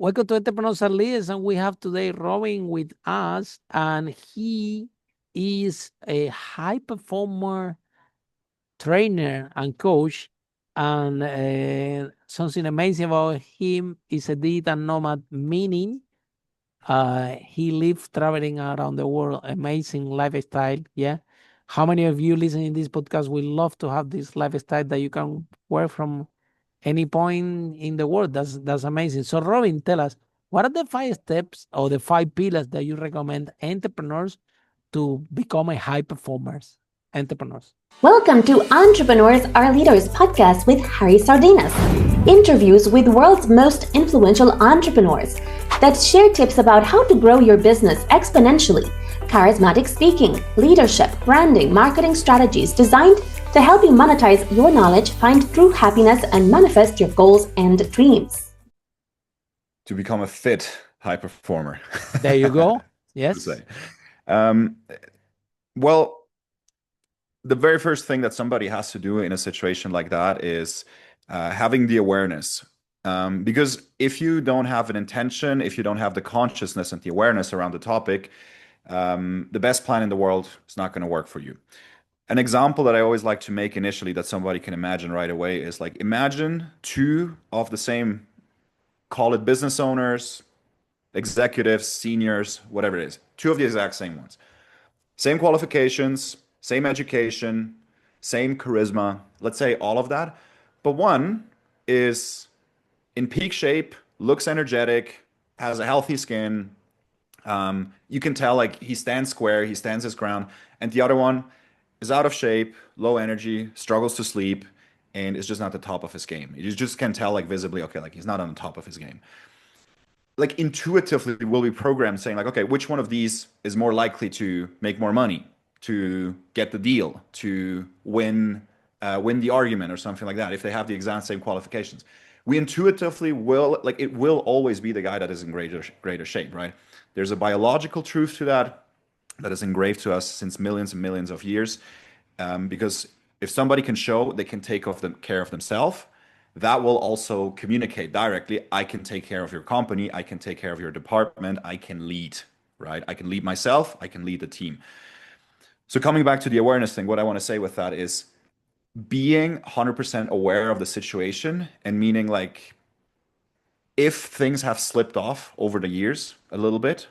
Welcome to Entrepreneurs and Leaders, and we have today Robin with us, and he is a high performer trainer and coach. And something amazing about him is a digital nomad, meaning he lives traveling around the world, amazing lifestyle. Yeah. How many of you listening to this podcast will love to have this lifestyle that you can work from any point in the world? That's amazing. So, Robin, tell us, what are the 5 steps or the 5 pillars that you recommend entrepreneurs to become a high performers entrepreneurs? Welcome to Entrepreneurs Are Leaders podcast with Harry Sardinas. Interviews with world's most influential entrepreneurs that share tips about how to grow your business exponentially. Charismatic speaking, leadership, branding, marketing strategies designed to help you monetize your knowledge, find true happiness, and manifest your goals and dreams. To become a fit high performer. There you go. Yes. Well, the very first thing that somebody has to do in a situation like that is having the awareness. Because if you don't have an intention, if you don't have the consciousness and the awareness around the topic, the best plan in the world is not going to work for you. An example that I always like to make initially that somebody can imagine right away is like, imagine two of the same, call it business owners, executives, seniors, whatever it is, two of the exact same ones. Same qualifications, same education, same charisma, let's say all of that. But one is in peak shape, looks energetic, has a healthy skin. You can tell like he stands square, he stands his ground. And the other one is out of shape, low energy, struggles to sleep, and is just not the top of his game. You just can tell like visibly, okay, like he's not on the top of his game. Like intuitively we'll be programmed saying like, okay, which one of these is more likely to make more money, to get the deal, to win the argument or something like that, if they have the exact same qualifications. We intuitively will, like it will always be the guy that is in greater shape, right? There's a biological truth to that is engraved to us since millions and millions of years. Because if somebody can show they can take care of themselves, that will also communicate directly. I can take care of your company. I can take care of your department. I can lead, right? I can lead myself. I can lead the team. So coming back to the awareness thing, what I want to say with that is being 100% aware of the situation, and meaning like if things have slipped off over the years a little bit,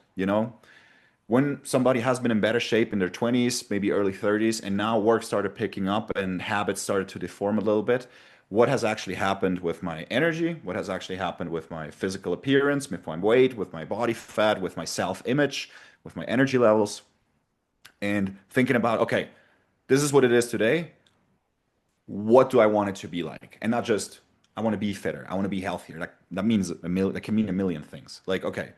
when somebody has been in better shape in their 20s, maybe early 30s, and now work started picking up and habits started to deform a little bit, what has actually happened with my energy? What has actually happened with my physical appearance, with my weight, with my body fat, with my self-image, with my energy levels? And thinking about, okay, this is what it is today. What do I want it to be like? And not just, I want to be fitter. I want to be healthier. That means that can mean a million things. Like, okay,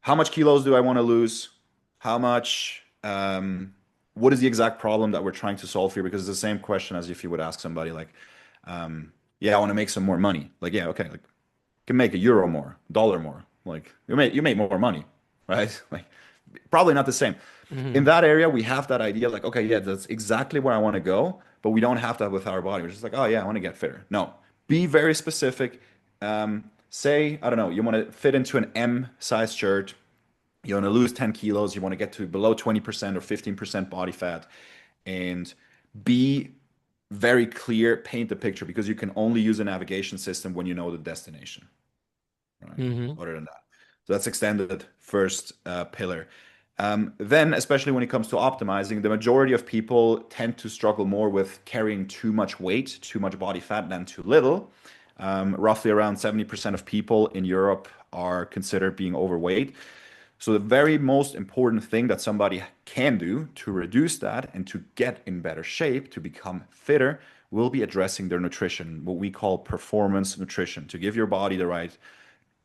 how much kilos do I want to lose? How much, what is the exact problem that we're trying to solve here? Because it's the same question as if you would ask somebody like, yeah, I want to make some more money. Like, yeah, okay, like can make €1 more, dollar more. Like you make more money, right? Like probably not the same. Mm-hmm. In that area, we have that idea like, okay, yeah, that's exactly where I want to go, but we don't have that with our body. We're just like, oh yeah, I want to get fitter. No, be very specific. Say, I don't know, you want to fit into an M size shirt. You want to lose 10 kilos. You want to get to below 20% or 15% body fat, and be very clear, paint the picture, because you can only use a navigation system when you know the destination. Right? Mm-hmm. Other than that. So that's extended first pillar. Then, especially when it comes to optimizing, the majority of people tend to struggle more with carrying too much weight, too much body fat than too little. Roughly around 70% of people in Europe are considered being overweight. So the very most important thing that somebody can do to reduce that and to get in better shape, to become fitter, will be addressing their nutrition, what we call performance nutrition, to give your body the right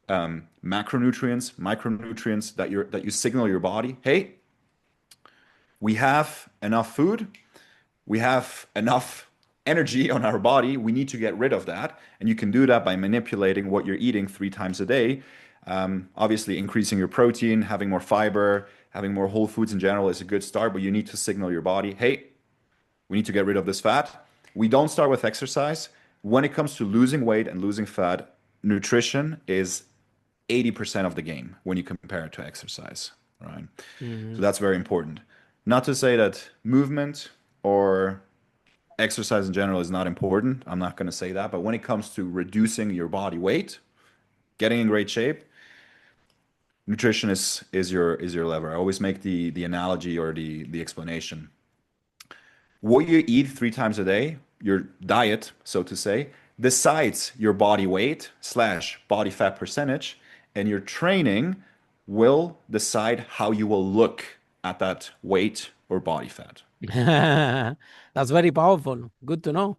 macronutrients, micronutrients that you signal your body, hey, we have enough food, we have enough energy on our body, we need to get rid of that. And you can do that by manipulating what you're eating 3 times a day. Obviously, increasing your protein, having more fiber, having more whole foods in general is a good start, but you need to signal your body, hey, we need to get rid of this fat. We don't start with exercise. When it comes to losing weight and losing fat, nutrition is 80% of the game when you compare it to exercise, right? So Mhm. that's very important. Not to say that movement or exercise in general is not important. I'm not going to say that. But when it comes to reducing your body weight, getting in great shape, nutrition is your lever. I always make the analogy or the explanation. What you eat 3 times a day, your diet, so to say, decides your body weight slash body fat percentage, and your training will decide how you will look at that weight or body fat. That's very powerful. Good to know.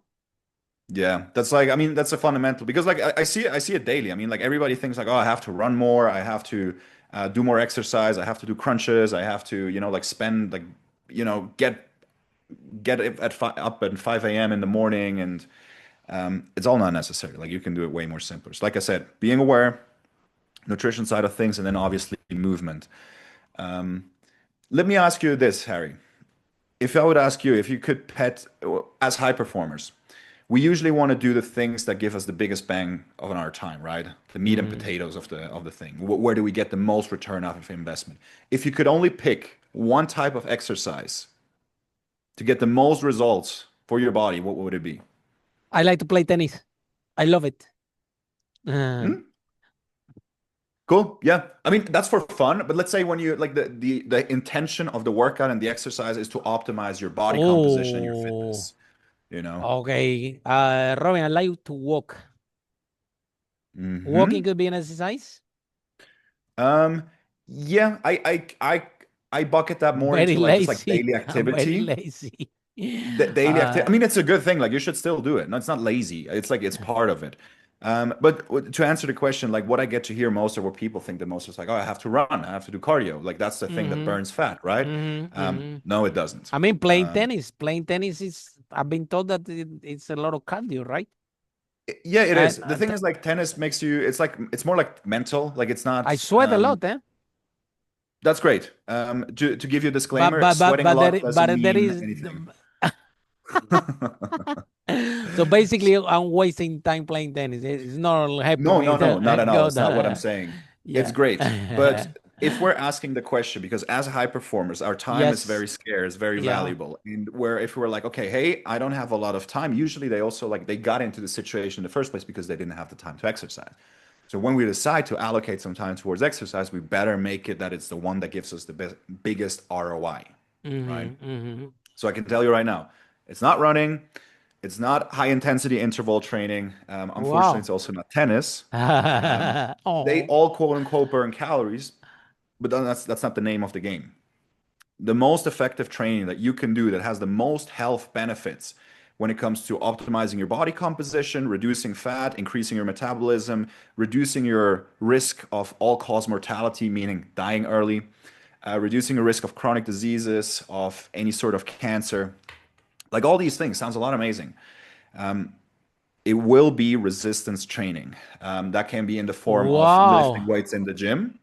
Yeah, that's like, I mean, that's a fundamental because like I see it daily. I mean, like everybody thinks like, oh, I have to run more, I have to do more exercise, I have to do crunches, I have to, like spend like, get it up at 5 a.m. in the morning, and it's all not necessary. Like you can do it way more simpler. So like I said, being aware, nutrition side of things, and then obviously movement. Let me ask you this, Harry. If I would ask you if you could pet as high performers, we usually want to do the things that give us the biggest bang of our time, right? The meat and Mhm. potatoes of the thing. Where do we get the most return out of investment? If you could only pick one type of exercise to get the most results for your body, what would it be? I like to play tennis. I love it. Uh, Hmm? Cool. Yeah. I mean, that's for fun, but let's say when you like the intention of the workout and the exercise is to optimize your body composition and your oh, fitness, you know? okay. Robin, I like to walk. Walking Hmm. could be an exercise. Um, yeah, I bucket that more Very into like just like lazy. daily I'm very activity. lazy. Daily activity. I mean, it's a good thing. Like you should still do it. No, it's not lazy. It's like it's part of it. But to answer the question, like what I get to hear most or what people think the most is like, oh, I have to run, I have to do cardio. Like that's the thing that hmm burns fat, right? hmm hmm No, it doesn't. I mean, playing Um, tennis. Playing tennis is, I've been told that it's a lot of cardio, right? yeah, it is. And The thing is, like tennis makes you. It's like it's more like mental. Like it's I not. sweat a lot, eh? That's great. To give you a But disclaimer, but but sweating a but there lot i- doesn't but there mean is anything. so basically I'm wasting time playing tennis. It's not helping No, me no, no, not at all. go That's not what I'm the saying. It's yeah. great. But if we're asking the question, because as high performers, our time is Yes. very scarce, very Yeah. valuable. And where if we're like, okay, hey, I don't have a lot of time, usually they also like they got into the situation in the first place because they didn't have the time to exercise. So when we decide to allocate some time towards exercise, we better make it that it's the one that gives us the biggest ROI, right? Hmm. So I can tell you right now, it's not running, it's not high intensity interval training. Unfortunately, Wow. it's also not tennis. They Oh, all quote unquote burn calories, but then that's not the name of the game. The most effective training that you can do that has the most health benefits when it comes to optimizing your body composition, reducing fat, increasing your metabolism, reducing your risk of all-cause mortality, meaning dying early, reducing your risk of chronic diseases, of any sort of cancer. Like all these things sounds a lot amazing. It will be resistance training. That can be in the form of lifting wow. weights in the gym.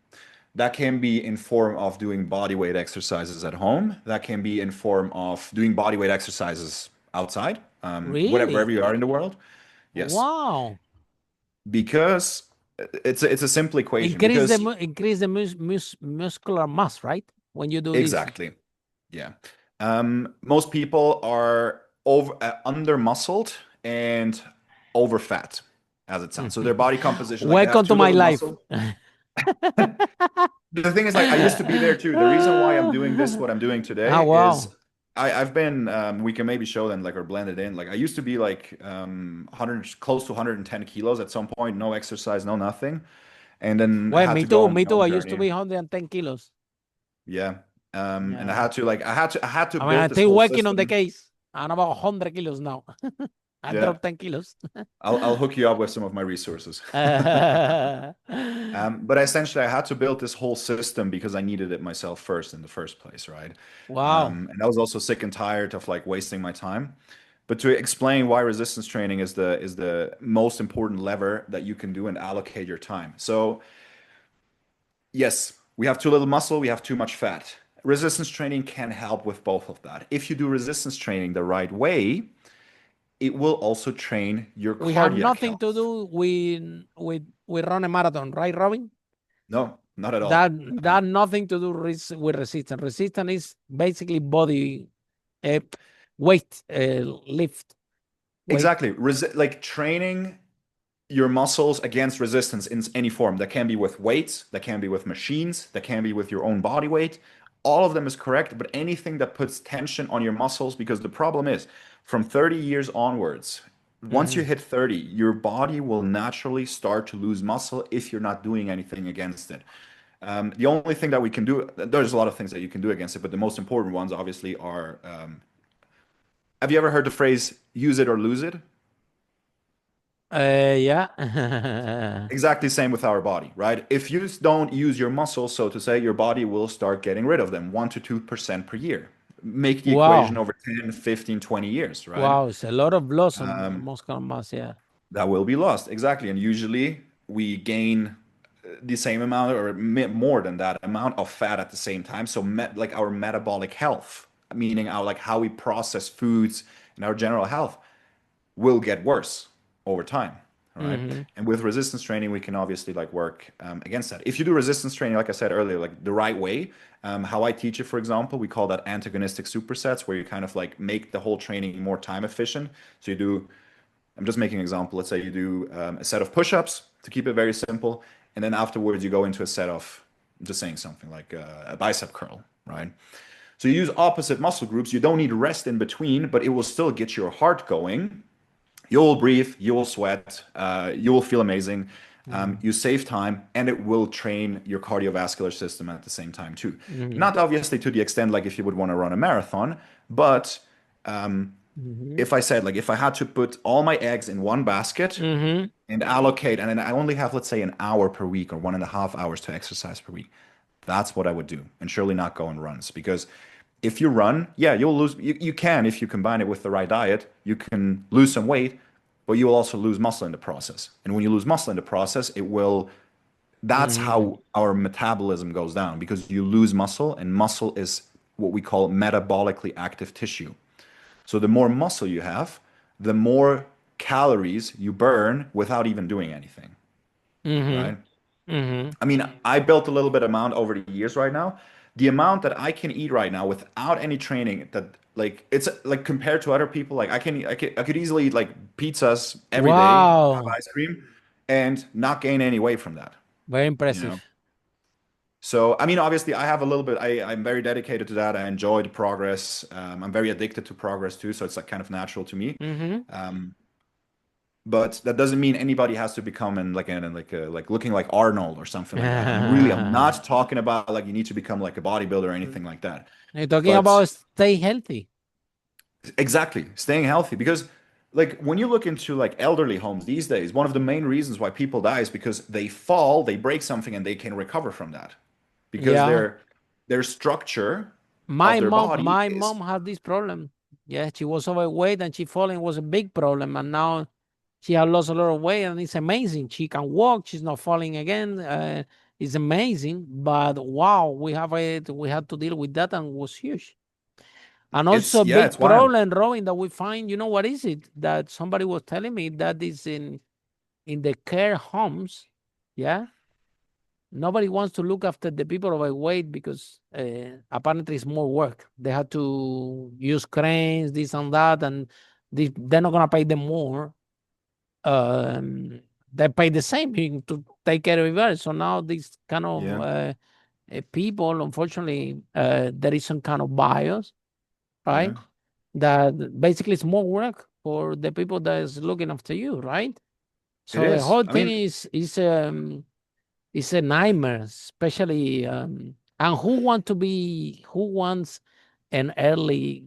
That can be in form of doing body weight exercises at home. That can be in form of doing body weight exercises outside, whatever Really? wherever you are in the world. Yes, Wow. because it's a simple equation. Because Increase the muscular mass, right? When you do this. exactly, yeah. Most people are under muscled and over fat, as it sounds. So their body composition, like they have Welcome to too my little life. muscle. The thing is, like, I used to be there too. The reason why I'm doing this, what I'm doing Ah, today, is wow. I've been. We can maybe show them like or blend it in. Like I used to be like 100, close to 110 kilos at some point. No exercise, no nothing, and then Well, had to go on me my too. own I used to journey. be 110 kilos. Yeah, and I Yeah. had to like I had to I mean, build I'm this still whole working on the system. case. I'm about 100 kilos now. I Yeah, dropped 10 kilos. I'll hook you up with some of my resources. But essentially, I had to build this whole system because I needed it myself first in the first place, right? Wow. And I was also sick and tired of like wasting my time. But to explain why resistance training is the most important lever that you can do and allocate your time. So yes, we have too little muscle, we have too much fat. Resistance training can help with both of that. If you do resistance training the right way, it will also train your We have cardiac nothing to health. do with run a marathon, right, Robin? No, not at That all. that nothing to do with resistance. Resistance is basically body uh, weight lift weight. Exactly. Like training your muscles against resistance in any form. That can be with weights, that can be with machines, that can be with your own body weight. All of them is correct, but anything that puts tension on your muscles, because the problem is from 30 years onwards, once you Mhm. hit 30, your body will naturally start to lose muscle if you're not doing anything against it. The only thing that we can do, there's a lot of things that you can do against it, but the most important ones obviously are, have you ever heard the phrase use it or lose it? Yeah. Exactly same with our body, right? If you don't use your muscles, so to say, your body will start getting rid of them 1 to 2% per year. Make the equation Wow. over 10, 15, 20 years, right? Wow. It's a lot of loss on muscle mass. Yeah. That will be lost. Exactly. And usually we gain the same amount or more than that amount of fat at the same time. So like our metabolic health, meaning our like how we process foods and our general health will get worse over time. All right. Hmm. And with resistance training, we can obviously like work against that. If you do resistance training, like I said earlier, like the right way, how I teach it, for example, we call that antagonistic supersets, where you kind of like make the whole training more time efficient. So you do, I'm just making an example. Let's say you do a set of push-ups to keep it very simple, and then afterwards you go into a set of, I'm just saying something like a bicep curl, right? So you use opposite muscle groups. You don't need rest in between, but it will still get your heart going. You will breathe, you will sweat, you will feel amazing. Hmm. You save time, and it will train your cardiovascular system at the same time too. Hmm. Not obviously to the extent like if you would want to run a marathon, but Hmm. if I said like if I had to put all my eggs in one basket Hmm. and allocate, and then I only have let's say an hour per week or 1.5 hours to exercise per week, that's what I would do, and surely not go on runs because if you run, yeah, you'll lose. You can if you combine it with the right diet, you can lose some weight, but you will also lose muscle in the process. And when you lose muscle in the process, it will. That's Hmm. how our metabolism goes down because you lose muscle, and muscle is what we call metabolically active tissue. So the more muscle you have, the more calories you burn without even doing anything, Hmm. right? Hmm. I mean, I built a little bit amount over the years right now. The amount that I can eat right now without any training that like it's like compared to other people, like I could easily eat like pizzas every day, have Wow. ice cream, and not gain any weight from that, Very you know? impressive. So I mean, obviously I have a little bit, I'm very dedicated to that. I enjoy the progress. I'm very addicted to progress too, so it's like kind of natural to me. Hmm. Um, but that doesn't mean anybody has to become like looking like Arnold or something like that. I'm not talking about like you need to become like a bodybuilder or anything like that. You're talking But about stay healthy. exactly, staying healthy because like when you look into like elderly homes these days, one of the main reasons why people die is because they fall, they break something and they can recover from that because Yeah. their structure of My their mom, body my is mom had this problem. Yeah, she was overweight and she falling was a big problem. And now she has lost a lot of weight and it's amazing. She can walk. She's not falling again. It's amazing. But wow, we had to deal with that and it was huge. And also a yeah, big it's wild. problem, Robin, that we find, you know, what is it? That somebody was telling me that is in the care homes. Yeah. Nobody wants to look after the people overweight because apparently it's more work. They have to use cranes, this and that, and they're not gonna pay them more. Um, they pay the same to take care of everybody. So now these kind of Yeah, people, unfortunately, there is some kind of bias, yeah, right? That basically it's more work for the people that is looking after you, right? it So the is. whole I thing mean, is it's a nightmare, especially and who wants an early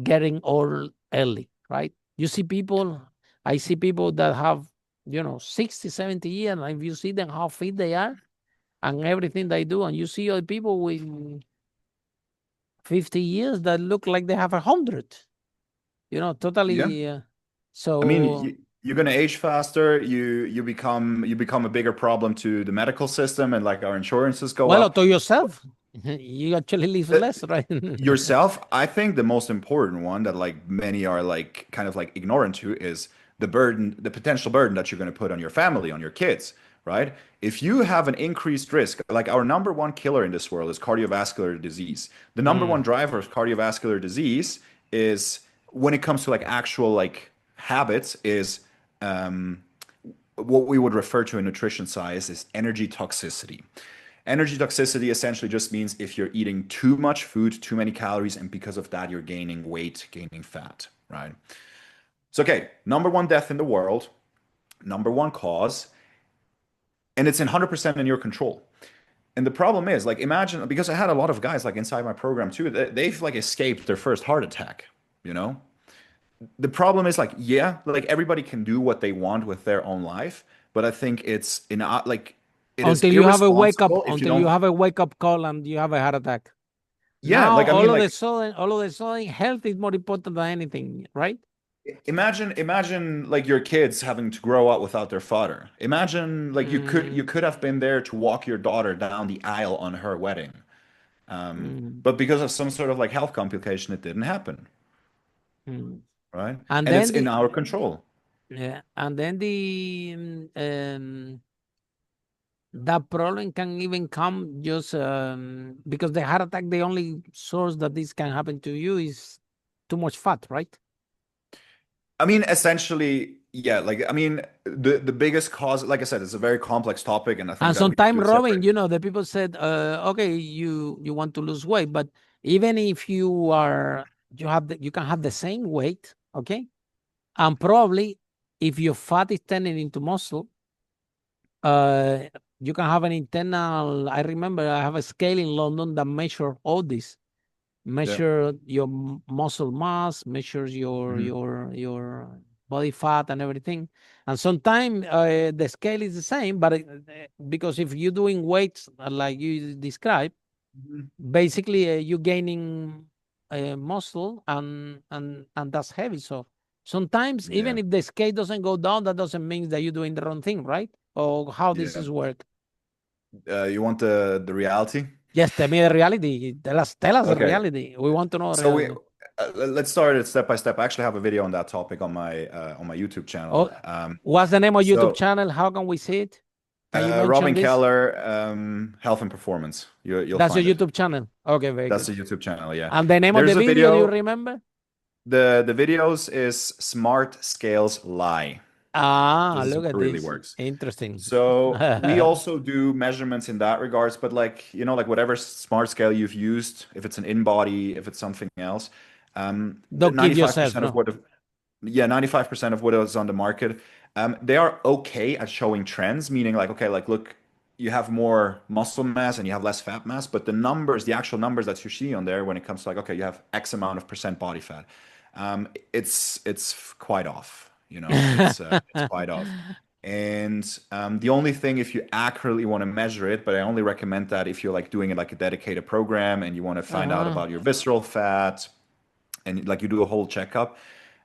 getting old early, right? You see people, I see people that have, 60, 70 years, and if you see them how fit they are and everything they do, and you see other people with 50 years that look like they have 100, yeah. totally. I mean, So, you're gonna age faster. You become a bigger problem to the medical system, and like our insurances go well, up. to yourself, you actually live Uh, less, right? Yourself, I think the most important one that like many are like kind of like ignorant to is the burden, the potential burden that you're gonna put on your family, on your kids, right? If you have an increased risk, like our number one killer in this world is cardiovascular disease. The number Mm. one driver of cardiovascular disease is when it comes to like actual like habits is um, what we would refer to in nutrition science is energy toxicity. Energy toxicity essentially just means if you're eating too much food, too many calories, and because of that, you're gaining weight, gaining fat, right? So, okay, number one death in the world, number one cause, and it's in 100% in your control. And the problem is, like, imagine because I had a lot of guys like inside my program too, they've like escaped their first heart attack, you know? The problem is like, yeah, like everybody can do what they want with their own life, but I think it's in like it is irresponsible if you Until you don't, have a wake up call and you have a heart attack. yeah, Now, like I mean, like all of a sudden, health is more important than anything, right? imagine like your kids having to grow up without their father. Imagine like you Mm, could have been there to walk your daughter down the aisle on her wedding. mm, But because of some sort of like health complication, it didn't happen, mm. right? And And it's then in our control. yeah, and then that problem can even come just because the heart attack, the only source that this can happen to you is too much fat, right? I mean, essentially, yeah, like I mean, the biggest cause, like I said, it's a very complex topic, and I think And that we need to sometimes, do a Robin, separate. the people said, okay, you want to lose weight, but even if you can have the same weight, okay, and probably if your fat is turning into muscle, uh, you can have an internal. I remember I have a scale in London that measure all this, Yeah. measure your muscle mass, measures Mhm. your body fat and everything. And sometimes the scale is the same, but because if you're doing weights like you described, Mhm. basically you're gaining muscle and that's heavy. So sometimes even Yeah. if the scale doesn't go down, that doesn't mean that you're doing the wrong thing, right? Or how this Yeah. is work. You want the reality? Yes, tell me the reality. Tell us the Okay. reality. We want to know So we reality. let's start it step by step. I actually have a video on that topic on my YouTube channel. Oh, what's the name of YouTube So channel? How can we see it? Can you mention Robin this? Keller, Health and Performance. You'll That's your find it. YouTube channel. Okay, very That's good. the YouTube channel. Yeah. And the name of the There's a video, do you video. remember? The videos is Smart Scales Lie. Ah, This is look what at it really this. works. Interesting. So we also do measurements in that regards, but like, like whatever smart scale you've used, if it's an in-body, if it's something else, the Don't give yourself, 95% of no. what, yeah, 95% of what is on the market, they are okay at showing trends, meaning like, okay, like look, you have more muscle mass and you have less fat mass, but the numbers, the actual numbers that you see on there when it comes to like, okay, you have X amount of percent body fat, it's quite off, it's quite off. And the only thing, if you accurately want to measure it, but I only recommend that if you're like doing it like a dedicated program and you want to find out Ah, about your visceral fat and like you do a whole checkup.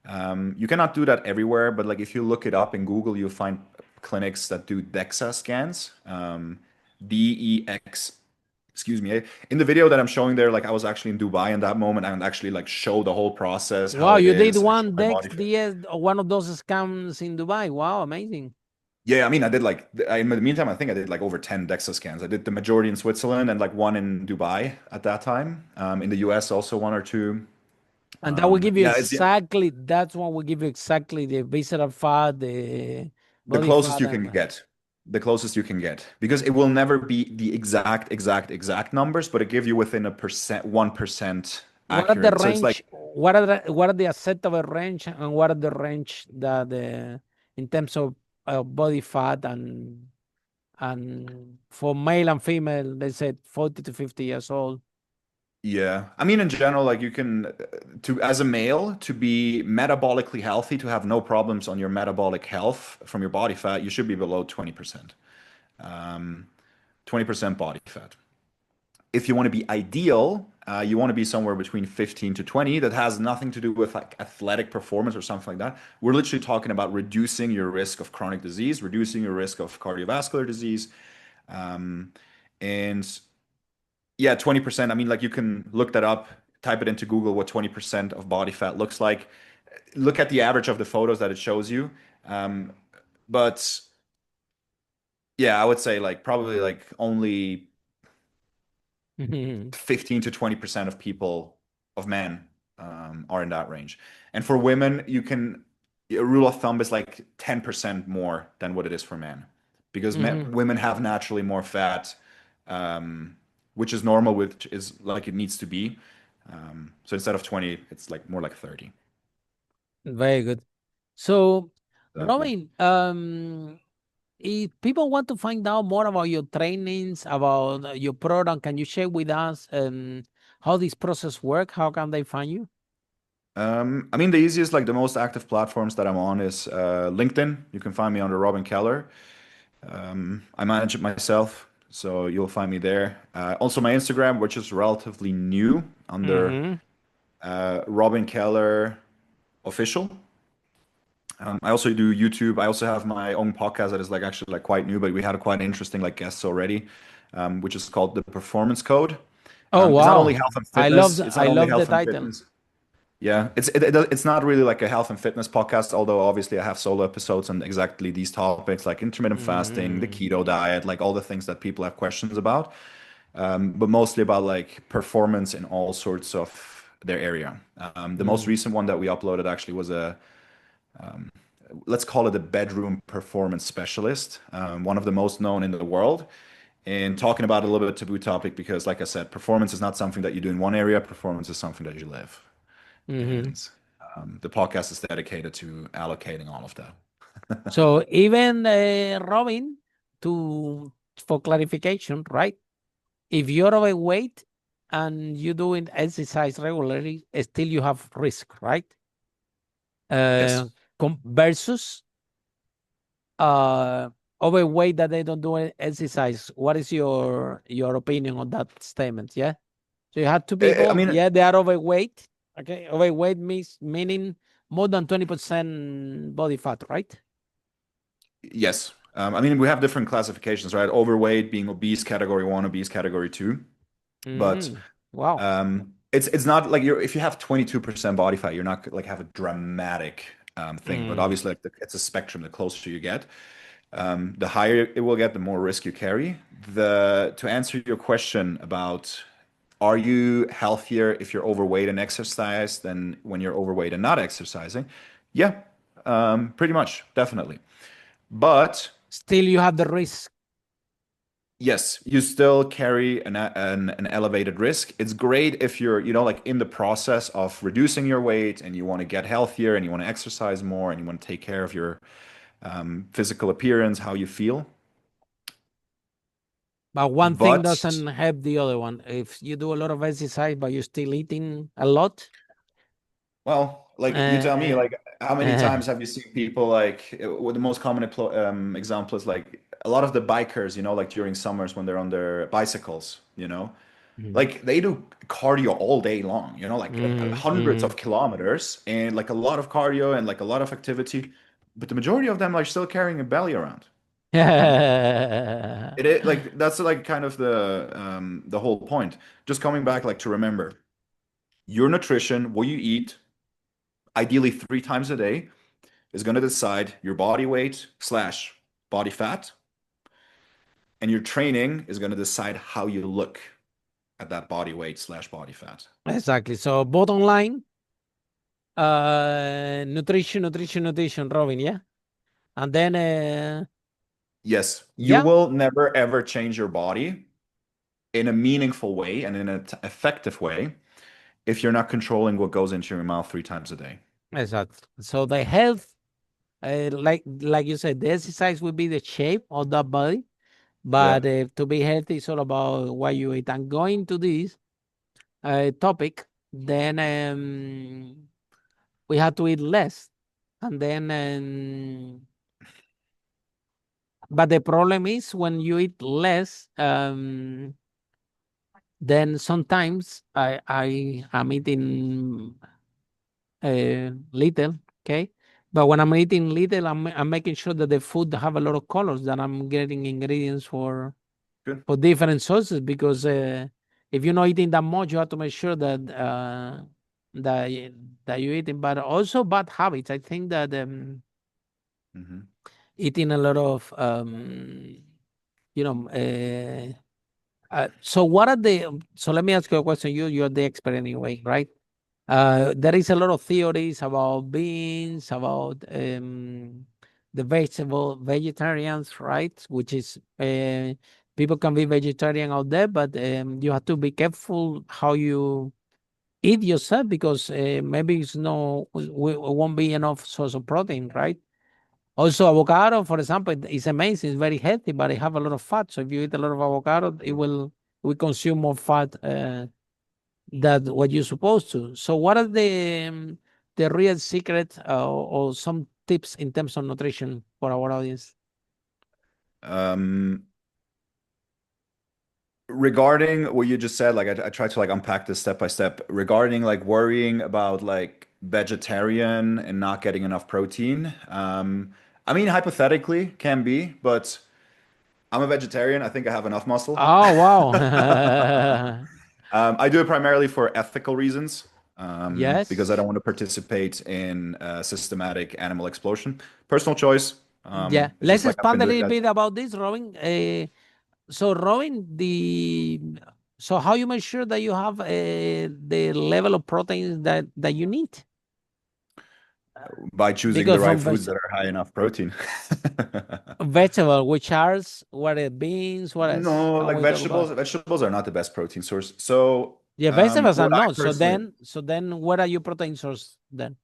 You cannot do that everywhere, but like if you look it up in Google, you'll find clinics that do DEXA scans, DEX. Excuse me. In the video that I'm showing there, like I was actually in Dubai in that moment and actually like show the whole process, how wow, it you did is. I show one my Dex body fat. DS, one of those scams in Dubai. Wow, amazing. Yeah, I mean, I did like in the meantime, I think I did like over 10 DEXA scans. I did the majority in Switzerland and like one in Dubai at that time. In the US, also one or two. And that will give you Yeah, it's that's what will give you exactly the visceral fat, the the body closest fat, you can and get. The closest you can get because it will never be the exact numbers, but it give you within a percent, 1% what are the accurate. So it's like, range? What are the acceptable range, and what are the range that the in terms of body fat and for male and female, they said 40 to 50 years old. yeah. I mean, in general, like you can, to as a male, to be metabolically healthy, to have no problems on your metabolic health from your body fat, you should be below 20%. 20% body fat. If you want to be ideal, you want to be somewhere between 15 to 20. That has nothing to do with like athletic performance or something like that. We're literally talking about reducing your risk of chronic disease, reducing your risk of cardiovascular disease. And yeah, 20%. I mean, like you can look that up, type it into Google what 20% of body fat looks like. Look at the average of the photos that it shows you. But Yeah, I would say like probably like only Mhm. 15 to 20% of people, of men, are in that range. And for women, a rule of thumb is like 10% more than what it is for men. Because Mhm. women have naturally more fat, um, which is normal, which is like it needs to be. So instead of 20, it's like more like 30. Very good. So, Exactly. Robin, if people want to find out more about your trainings, about your product, can you share with us how this process work? How can they find you? I mean, the easiest, like the most active platforms that I'm on is LinkedIn. You can find me under Robin Keller. I manage it myself, so you'll find me there. Also, my Instagram, which is relatively new, under Mm-hmm. Robin Keller Official. I also do YouTube. I also have my own podcast that is like actually like quite new, but we had a quite interesting like guests already, which is called the Performance Code. Oh It's not only wow, health and fitness. It's not I only love the health and title. fitness. Yeah, it's not really like a health and fitness podcast, although obviously I have solo episodes on exactly these topics like intermittent fasting, the Mm-hmm. keto diet, like all the things that people have questions about, but mostly about like performance in all sorts of their area. The most recent one that we uploaded actually was let's call it a bedroom performance specialist, one of the most known in the world. And talking about a little bit of taboo topic because, like I said, performance is not something that you do in one area. Performance is something that you live. Mm-hmm. And the podcast is dedicated to allocating all of that. So even Robin, to for clarification, right? If you're overweight and you're doing exercise regularly, still you have risk, right? Yes. Uh, versus uh overweight that they don't do exercise. What is your opinion on that statement? Yeah. So you have two I people, mean, yeah, they are overweight. Okay, overweight means meaning more than 20% body fat, right? yes. I mean, we have different classifications, right? Overweight being obese category one, obese category two. But Mm-hmm. Wow. it's not like if you have 22% body fat, you're not like have a dramatic thing. But Mm. obviously, like it's a spectrum. The closer you get, the higher it will get, the more risk you carry. To answer your question about are you healthier if you're overweight and exercise than when you're overweight and not exercising? Yeah, pretty much, definitely. But Still you have the risk. yes, you still carry an elevated risk. It's great if you're, like in the process of reducing your weight and you want to get healthier and you want to exercise more and you want to take care of your physical appearance, how you feel. But one thing But doesn't help the other one. If you do a lot of exercise, but you're still eating a lot, well, like you tell me, uh, like how many times have you seen people like what the most common example is like a lot of the bikers, like during summers when they're on their bicycles, Mhm. like they do cardio all day long, like Mhm, hundreds mhm. of kilometers and like a lot of cardio and like a lot of activity, but the majority of them are still carrying a belly around, you know? It is like that's like kind of the whole point. Just coming back like to remember your nutrition, what you eat, ideally 3 times a day, is going to decide your body weight slash body fat, and your training is going to decide how you look at that body weight slash body fat. Exactly. So bottom line, nutrition, nutrition, nutrition, Robin, yeah? And then, Yes, you yeah, will never ever change your body in a meaningful way and in an effective way if you're not controlling what goes into your mouth 3 times a day. exactly. So the health, like you said, the exercise will be the shape of the body, Yeah, but to be healthy is all about what you eat. And going to this topic, then we have to eat less. And then, but the problem is when you eat less, then sometimes I am eating little, okay? But when I'm eating little, I'm making sure that the food have a lot of colors, that I'm getting ingredients good. for different sauces, because if you're not eating that much, you have to make sure that that you're eating. But also bad habits. I think that Hmm. eating a lot of you know, so what are the, so let me ask you a question. You're the expert anyway, right? There is a lot of theories about beans, about the vegetarians, right? Which is people can be vegetarian out there, but you have to be careful how you eat yourself because maybe it's no, it won't be enough source of protein, right? Also, avocado, for example, is amazing. It's very healthy, but it have a lot of fat. So if you eat a lot of avocado, it will consume more fat than what you're supposed to. So what are the real secret or some tips in terms of nutrition for our audience? Um, Regarding what you just said, like I tried to like unpack this step by step. Regarding like worrying about like vegetarian and not getting enough protein. I mean, hypothetically can be, but I'm a vegetarian. I think I have enough muscle. Oh wow. I do it primarily for ethical reasons, because I Yes. don't want to participate in systematic animal exploitation. Personal choice. Yeah. It's Let's just like I've been expand a doing little that. bit about this, Robin. So Robin, so how you make sure that you have the level of protein that you need? By choosing the Because right from foods that are high enough protein. vegetable, which are what are beans, what else No, can like we talk about? vegetables are not the best protein source. So, Yeah, vegetables are what I not. So personally, then, what are your protein source then?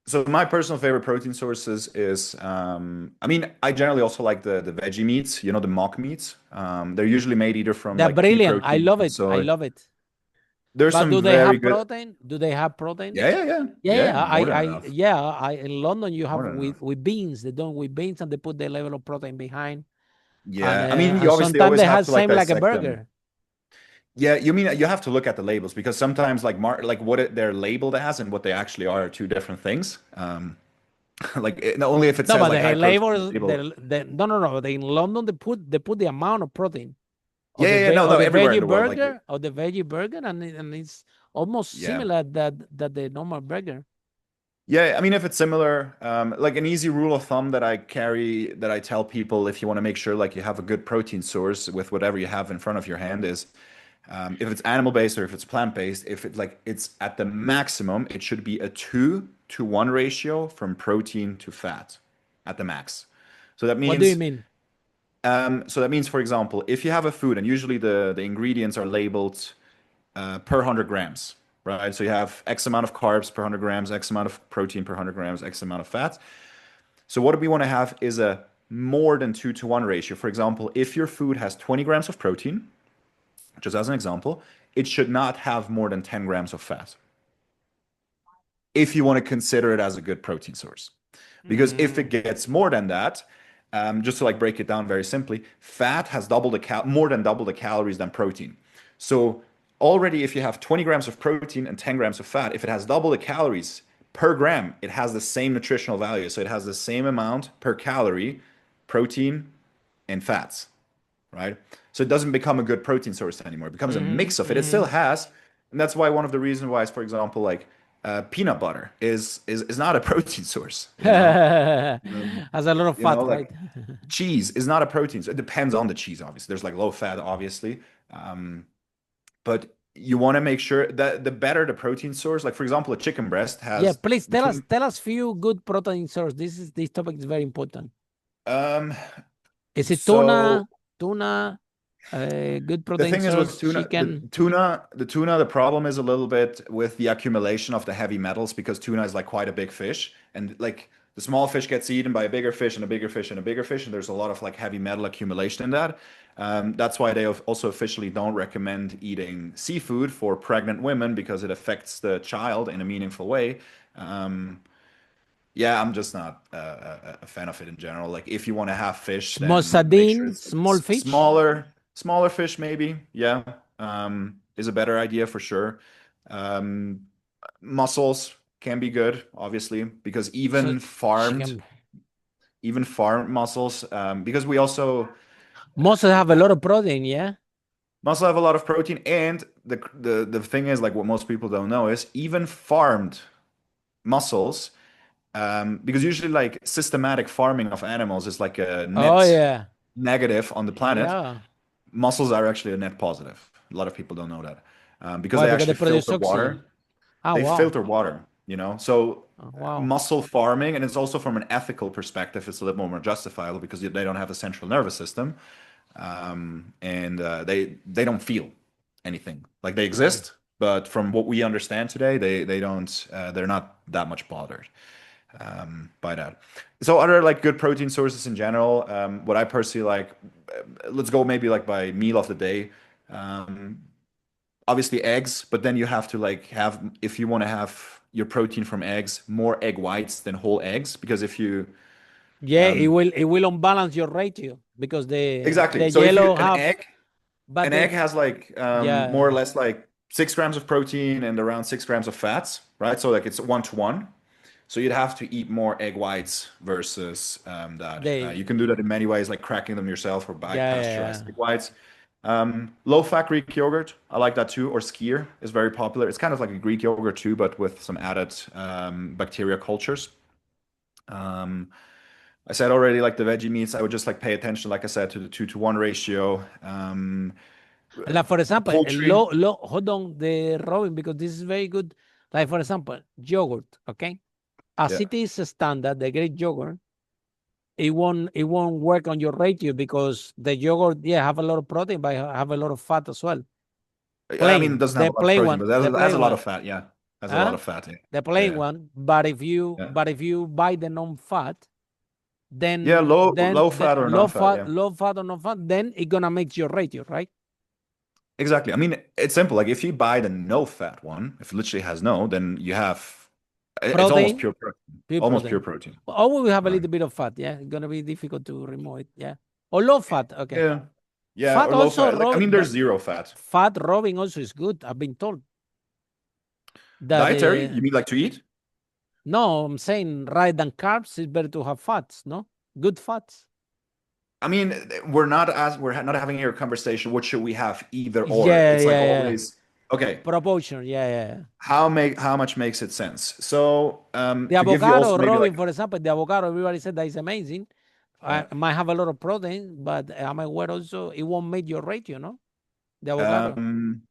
so my personal favorite protein sources is, I mean, I generally also like the veggie meats, the mock meats. They're usually made either from They're like pea brilliant. I protein, love from it. I soy. love it. There's But some do they very have good. protein? Do they have protein? Yeah, yeah, yeah, Yeah, yeah, yeah. more than enough, In London you have more than enough. with beans. They done with beans and they put the level of protein behind. Yeah, I mean, you And obviously sometimes always they have have to like same like a dissect them. burger. Yeah, you mean you have to look at the labels because sometimes like what they're labeled as and what they actually are two different things. Like only if it No, says but like high the protein on labels, the label. no, no, no. In London they put the amount of protein Yeah, yeah, yeah. No, or no, the everywhere in veggie the world, like burger and it's almost yeah, similar that the normal burger. yeah. I mean, if it's similar, like an easy rule of thumb that I carry that I tell people if you want to make sure like you have a good protein source with whatever you have in front of your hand is, if it's animal based or if it's plant based, if it's like it's at the maximum, it should be a 2-to-1 ratio from protein to fat at the max. So that What do you means mean? for example, if you have a food and usually the ingredients are labeled per 100 grams, right? So you have X amount of carbs per 100 grams, X amount of protein per 100 grams, X amount of fat. So what we want to have is a more than 2-to-1 ratio. For example, if your food has 20 grams of protein, just as an example, it should not have more than 10 grams of fat if you want to consider it as a good protein source. Because if it Mm. gets more than that, just to like break it down very simply, fat has more than double the calories than protein. So already, if you have 20 grams of protein and 10 grams of fat, if it has double the calories per gram, it has the same nutritional value. So it has the same amount per calorie, protein and fats, right? So it doesn't become a good protein source anymore. It becomes a Hmm. mix of it. It still Hmm. has, and that's why one of the reasons why is, for example, like peanut butter is not a protein source. Has a lot of fat, right? Like cheese is not a protein. So it depends on the cheese, obviously. There's like low fat, obviously, but you want to make sure that the better the protein source. Like for example, a chicken breast Yeah, has please between. tell us few good protein source. This topic is very important. Um, Is it so tuna, good the protein thing is with source, tuna, chicken? the problem is a little bit with the accumulation of the heavy metals because tuna is like quite a big fish, and like the small fish gets eaten by a bigger fish and a bigger fish and a bigger fish, and there's a lot of like heavy metal accumulation in that. That's why they also officially don't recommend eating seafood for pregnant women because it affects the child in a meaningful way. Um, yeah, I'm just not a fan of it in general. Like, if you want to have fish, Small then make sure sardine, it's like small fish. smaller fish, maybe. Yeah, is a better idea for sure. Um, Mussels can be good, obviously, because So chicken. even farmed mussels, because we also Most have a lot of protein, yeah. mussel have a lot of protein, and the thing is, like, what most people don't know is even farmed mussels. Because usually, like systematic farming of animals is like a Oh net yeah. negative on the planet, Yeah. mussels are actually a net positive. A lot of people don't know that because Why? they Because they actually produce filter oxygen. water. Ah, They wow. filter water, So Oh, wow. mussel farming, and it's also from an ethical perspective, it's a little more justifiable because they don't have a central nervous system, and they don't feel anything. Like they Mm. exist, but from what we understand today, they don't. They're not that much bothered by that. So other like good protein sources in general, what I personally like, let's go maybe like by meal of the day. Um, Obviously eggs, but then you have to like have, if you want to have your protein from eggs, more egg whites than whole eggs, because if you Yeah, it will unbalance your ratio because exactly, the so if you yellow have, but an the egg has like more or yeah, less like 6 grams of protein and around 6 grams of fats, right? So like it's 1 to 1. So you'd have to eat more egg whites versus that. they You can do that in many ways, like cracking them yourself or buy yeah, pasteurized egg whites. Low-fat Greek yogurt, I like that too. Or skyr is very popular. It's kind of like a Greek yogurt too, but with some added bacteria cultures. Um, I said already, like the veggie meats, I would just like pay attention, like I said, to the 2 to 1 ratio. like for example, a Poultry, low hold on the Robin because this is very good. Like for example, yogurt, okay? As yeah. it is standard, the Greek yogurt, it won't work on your ratio because the yogurt, yeah, have a lot of protein, but have a lot of fat as well. I mean, it Plain, doesn't have the a lot of plain protein, one, but the it has a plain lot of one, fat. Yeah, has a lot huh? of fat. Yeah, The plain yeah, one. But if you yeah. buy the non-fat, Yeah, then low the fat or non-fat. Yeah. low fat or non-fat, then it gonna make your ratio, right? Exactly. I mean, it's simple. Like if you buy the no fat one, if it literally has no, then you have it's almost Protein, pure protein. pure Almost pure protein. protein. Or we have a Right. little bit of fat, yeah. It's gonna be difficult to remove it, yeah. Or low fat, okay. Yeah. Yeah, Fat or low also, fat. Like I mean, there's zero fat. fat rubbing also is good. I've been told that Dietary? You mean like to eat? no, I'm saying rather than carbs, it's better to have fats, no? Good fats. I mean, we're not having here a conversation. What should we have? Either or. Yeah, It's like yeah, yeah. always okay. Proportion, yeah, yeah, yeah. How much makes it sense? So The to give you also avocado, maybe like Robin, for example, the avocado, everybody said that is amazing. yeah. It might have a lot of protein, but I'm aware also it won't make your ratio, no? The avocado Um,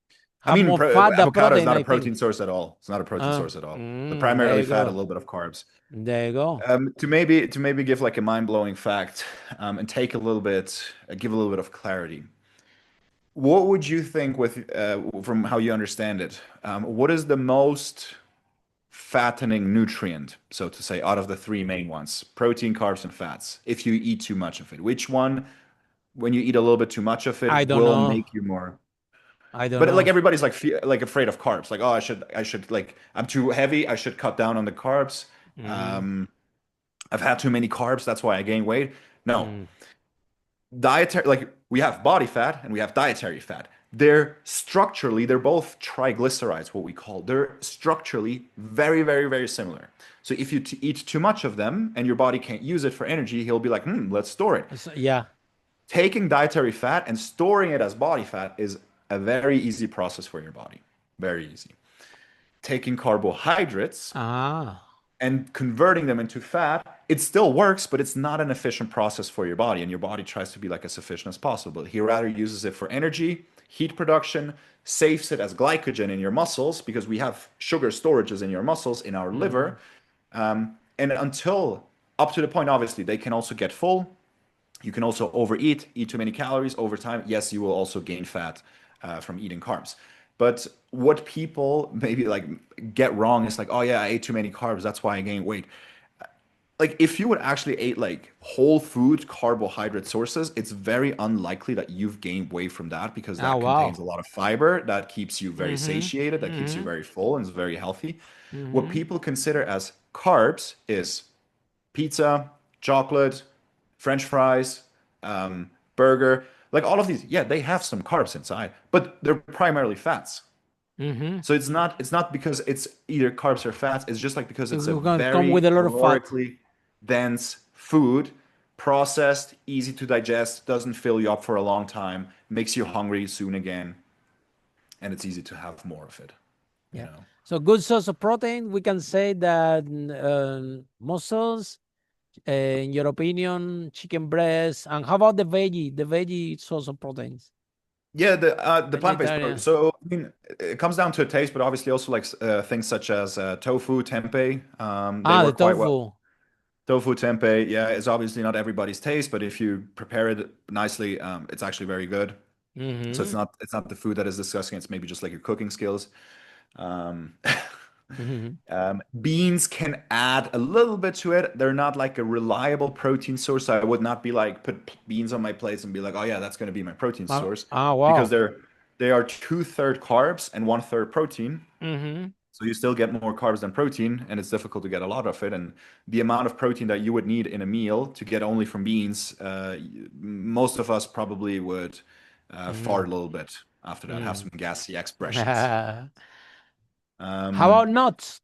I have mean, more fat than avocado is protein, not a I think. protein source at all. It's not a protein source at all. The There primarily you fat, a go. little bit of carbs. There you go. To maybe give like a mind-blowing fact, and take a little bit, give a little bit of clarity. What would you think with from how you understand it? What is the most fattening nutrient, so to say, out of the three main ones? Protein, carbs, and fats. If you eat too much of it, which one, when you eat a little bit too much of it, I don't will know. make you more? I don't But like know. everybody's like like afraid of carbs. Like, oh, I should like I'm too heavy. I should cut down on the carbs. Mm-hmm. Um, I've had too many carbs. That's why I gain weight. No, Mm. dietary, like we have body fat and we have dietary fat. They're both triglycerides, what we call. They're structurally very, very, very similar. So if you eat too much of them and your body can't use it for energy, he'll be like, let's store it. Yeah. Taking dietary fat and storing it as body fat is a very easy process for your body. Very easy. Taking carbohydrates Ah. and converting them into fat, it still works, but it's not an efficient process for your body. And your body tries to be like as efficient as possible. He rather uses it for energy, heat production, saves it as glycogen in your muscles because we have sugar storages in your muscles, in our Mm-hmm. liver. And until up to the point, obviously, they can also get full. You can also overeat, eat too many calories over time. Yes, you will also gain fat from eating carbs. But what people maybe like get wrong is like, oh yeah, I ate too many carbs. That's why I gained weight. Like if you would actually eat like whole food carbohydrate sources, it's very unlikely that you've gained weight from that because Oh, that contains wow. a lot of fiber that keeps you very Mm-hmm. satiated, that keeps you Mm-hmm. very full and is very healthy. What Mm-hmm. people consider as carbs is pizza, chocolate, French fries, burger, like all of these. Yeah, they have some carbs inside, but they're primarily fats. Mm-hmm. So it's not because it's either carbs or fats. It's just like because it's a It's gonna come very with a lot of fat. calorically dense food, processed, easy to digest, doesn't fill you up for a long time, makes you hungry soon again, and it's easy to have more of it. You Yeah. know. So good source of protein. We can say that mussels, In your opinion, chicken breast, and how about the veggie? The veggie source of proteins. Yeah, the plant-based protein. Vegetarian. So I mean, it comes down to a taste, but obviously also like things such as tofu, tempeh. They Ah, the work quite well. tofu. Tofu tempeh, yeah, it's obviously not everybody's taste, but if you prepare it nicely, it's actually very good. So Mm-hmm. it's not the food that is disgusting. It's maybe just like your cooking skills. Um, Mm-hmm. beans can add a little bit to it. They're not like a reliable protein source. I would not be like put beans on my plates and be like, oh yeah, that's going to be my protein source because Wow. they are two-third carbs and one-third protein. Mm-hmm. So you still get more carbs than protein, and it's difficult to get a lot of it. And the amount of protein that you would need in a meal to get only from beans, most of us probably would Mm-hmm. fart a little bit after that, have Mm. some gassy expressions. How Um, about nuts?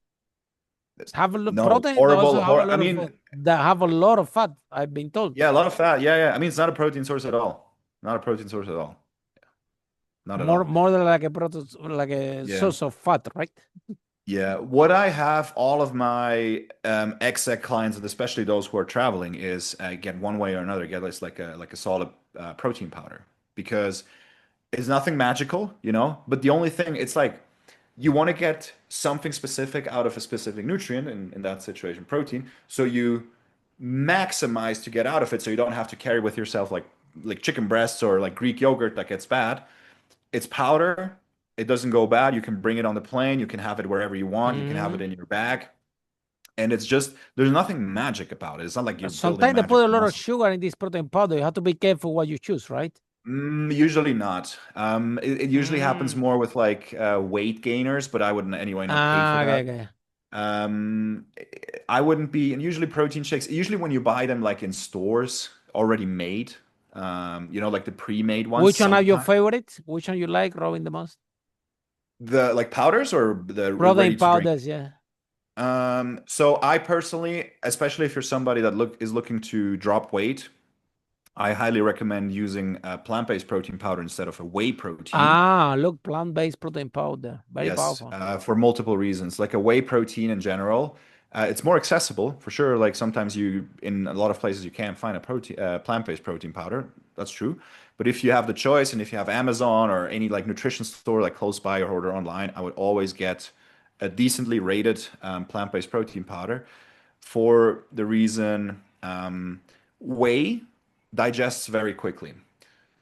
Have a lot no, protein. They also horrible, have a I lot of mean, that have a lot of fat. I've been told. yeah, a lot of fat. Yeah, yeah. I mean, it's not a protein source at all. Not a protein source at all. Not at all. More than like a like a Yeah. source of fat, right? Yeah, what I have all of my exec clients, and especially those who are traveling, is get one way or another, get this like a solid protein powder because it's nothing magical, you know. But the only thing, it's like you want to get something specific out of a specific nutrient, in that situation, protein. So you maximize to get out of it, so you don't have to carry with yourself like chicken breasts or like Greek yogurt that gets bad. It's powder. It doesn't go bad. You can bring it on the plane. You can have it wherever you want. You can have it Mm. in your bag. And it's just, there's nothing magic about it. It's not like you're building Sometimes they magic put a lot of muscle. sugar in this protein powder. You have to be careful what you choose, right? Usually not. It usually happens Mm. more with like weight gainers, but I wouldn't anyway not pay for Ah, okay, that. okay. Um, I wouldn't be, and usually protein shakes, usually when you buy them like in stores already made, like the pre-made ones, Which one are your sometimes favorite? Which one you like, Robin, the most? the like powders or the ready Protein to drink. powders, yeah. So I personally, especially if you're somebody that is looking to drop weight, I highly recommend using a plant-based protein powder instead of a whey protein. Ah, look, plant-based protein powder. Very Yes, powerful. for multiple reasons. Like a whey protein in general, it's more accessible for sure. Like sometimes you, in a lot of places, you can't find a plant-based protein powder. That's true. But if you have the choice, and if you have Amazon or any like nutrition store like close by or order online, I would always get a decently rated plant-based protein powder for the reason whey digests very quickly.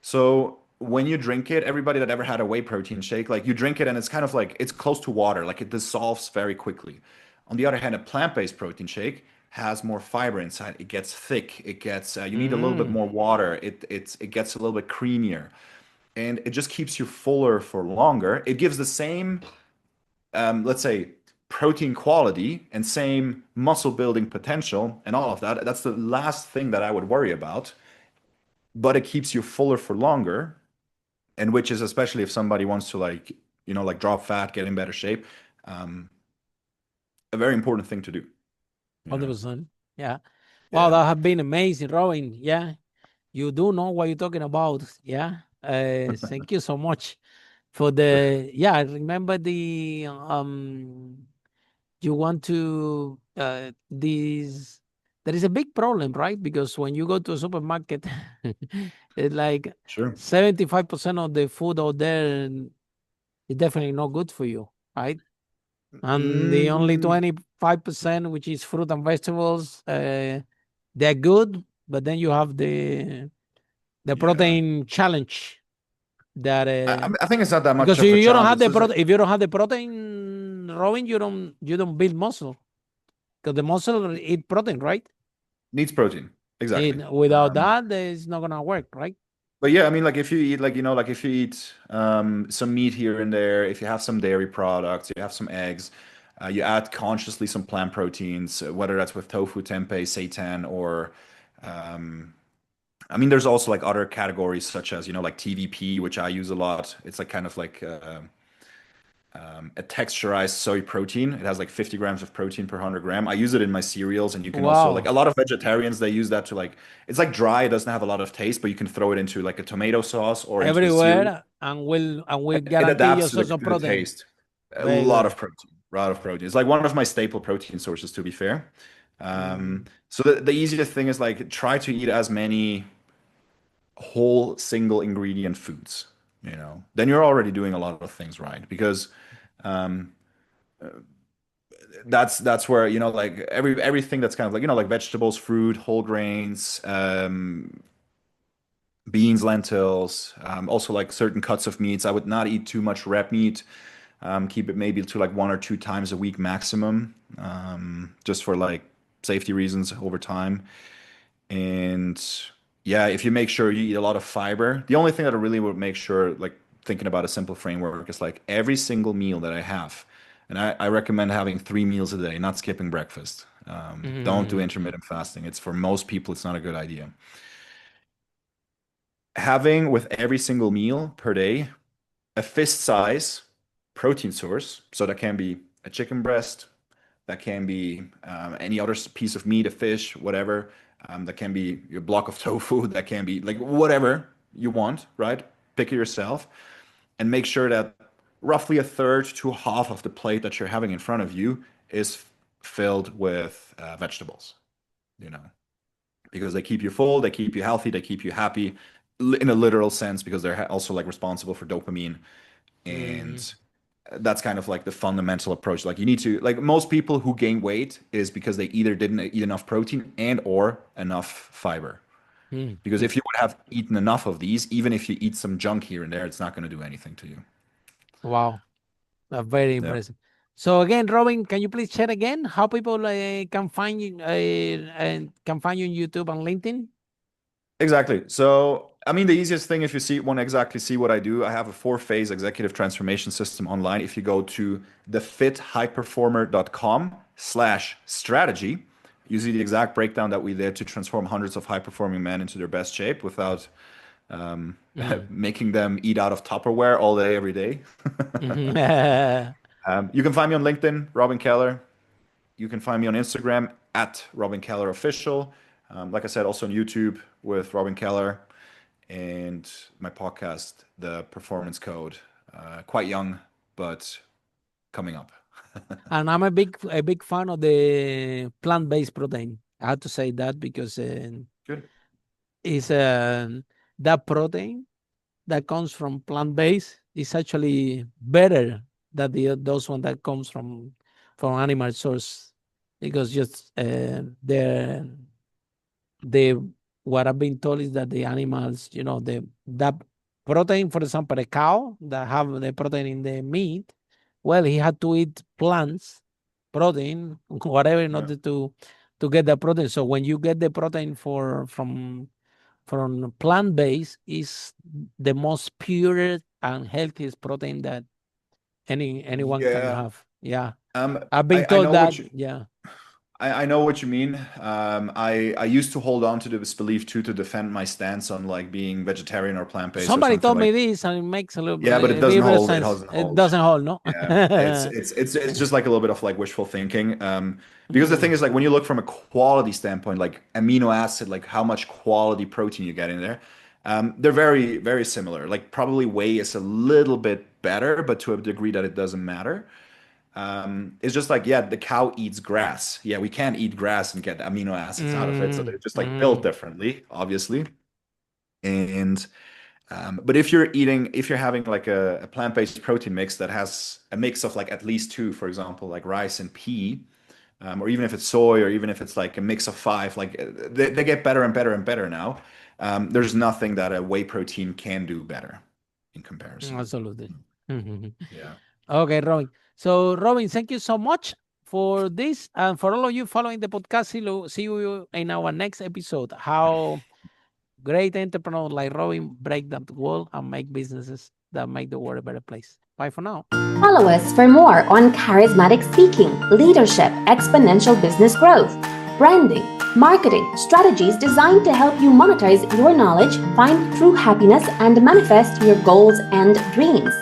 So when you drink it, everybody that ever had a whey protein shake, like you drink it and it's kind of like it's close to water, like it dissolves very quickly. On the other hand, a plant-based protein shake has more fiber inside. It gets thick. It gets you need a little bit Mm. more water. It gets a little bit creamier, and it just keeps you fuller for longer. It gives the same let's say protein quality and same muscle building potential and all of that. That's the last thing that I would worry about, but it keeps you fuller for longer, and which is especially if somebody wants to like like drop fat, get in better shape, um, a very important thing to do. You know, 100%. Yeah. Wow, yeah, that have been amazing, Robin. Yeah. You do know what you're talking about. Yeah. Thank you so much for sure, yeah, I remember the you want to this there is a big problem, right? Because when you go to a supermarket, it's like sure. 75% of the food out there is definitely not good for you, right? And the only Mm, 25%, which is fruit and vegetables, they're good, but then you have the yeah, protein challenge that I think it's not that much because of a you don't challenge. have It's the just like protein, if you don't have the protein, Robin, you don't build muscle because the muscle eat protein, right? needs protein, exactly. Without that, it's not gonna work, right? But yeah, I mean, like if you eat, like like if you eat some meat here and there, if you have some dairy products, you have some eggs, you add consciously some plant proteins, whether that's with tofu, tempeh, seitan, or um, I mean, there's also like other categories such as like TVP, which I use a lot. It's like kind of like a texturized soy protein. It has like 50 grams of protein per 100 gram. I use it in my cereals, and you can also like Wow. a lot of vegetarians they use that to like it's like dry. It doesn't have a lot of taste, but you can throw it into like a tomato sauce or into a cereal. Everywhere, and will It guarantee your adapts source of to the protein. taste. A Very lot good. of protein. A lot of protein. It's like one of my staple protein sources, to be fair. So the easiest thing is like try to eat as many whole single ingredient foods, then you're already doing a lot of things right because um, that's where like everything that's kind of like like vegetables, fruit, whole grains, beans, lentils, also like certain cuts of meats. I would not eat too much red meat. Keep it maybe to like 1 or 2 times a week maximum, just for like safety reasons over time. And yeah, if you make sure you eat a lot of fiber, the only thing that I really would make sure, like thinking about a simple framework, is like every single meal that I have, and I recommend having 3 meals a day, not skipping breakfast. Don't do Mm-hmm. intermittent fasting. It's for most people, it's not a good idea. Having with every single meal per day a fist size protein source. So that can be a chicken breast, that can be any other piece of meat, a fish, whatever. That can be your block of tofu. That can be like whatever you want, right? Pick it yourself and make sure that roughly a third to half of the plate that you're having in front of you is filled with vegetables, you know, because they keep you full, they keep you healthy, they keep you happy in a literal sense because they're also like responsible for dopamine. Mm-hmm. And that's kind of like the fundamental approach. Like you need to, like most people who gain weight is because they either didn't eat enough protein and or enough fiber. Because Yeah. if you would have eaten enough of these, even if you eat some junk here and there, it's not going to do anything to you. Wow. Very Yeah. impressive. So again, Robin, can you please share again how people can find you and can find you on YouTube and LinkedIn? Exactly. So, I mean, the easiest thing, if you want to exactly see what I do, I have a 4-phase executive transformation system online. If you go to thefithighperformer.com/strategy, you see the exact breakdown that we did to transform hundreds of high-performing men into their best shape without um, Mm. making them eat out of Tupperware all day, every day. Mhm. You can find me on LinkedIn, Robin Keller. You can find me on Instagram at Robin Keller Official. Like I said, also on YouTube with Robin Keller and my podcast, The Performance Code. Quite young, but coming up. And I'm a big fan of the plant-based protein. I have to say that because Good. it's that protein that comes from plant-based is actually better than those one that comes from animal source because just the what I've been told is that the animals, the that protein, for example, a cow that have the protein in the meat, well, he had to eat plants, protein, whatever, in Yeah. order to get the protein. So when you get the protein from plant based, is the most pure and healthiest protein that anyone can Yeah. have. Yeah, Um, I've been I told know that. what you Yeah. I know what you mean. I used to hold on to this belief too to defend my stance on like being vegetarian or plant-based or Somebody something told like. me this, and it makes a little Yeah, but it a doesn't bit of hold. It sense. doesn't It hold. doesn't hold, no. Yeah, it's just like a little bit of like wishful thinking. Because the thing Mm, is like when you look from a quality standpoint, like amino acid, like how much quality protein you get in there, they're very, very similar. Like probably whey is a little bit better, but to a degree that it doesn't matter. It's just like, yeah, the cow eats grass. Yeah, we can't eat grass and get amino acids out of it. So they're just like built mm. differently, obviously. And but if you're having like a plant-based protein mix that has a mix of like at least two, for example, like rice and pea, or even if it's soy, or even if it's like a mix of five, like they get better and better and better now. There's nothing that a whey protein can do better in comparison. Absolutely. Mhm. Yeah. Okay, Robin. So, Robin, thank you so much for this. And for all of you following the podcast, see you in our next episode. How great entrepreneurs like Robin break that wall and make businesses that make the world a better place. Bye for now. Follow us for more on charismatic speaking, leadership, exponential business growth, branding, marketing, strategies designed to help you monetize your knowledge, find true happiness, and manifest your goals and dreams.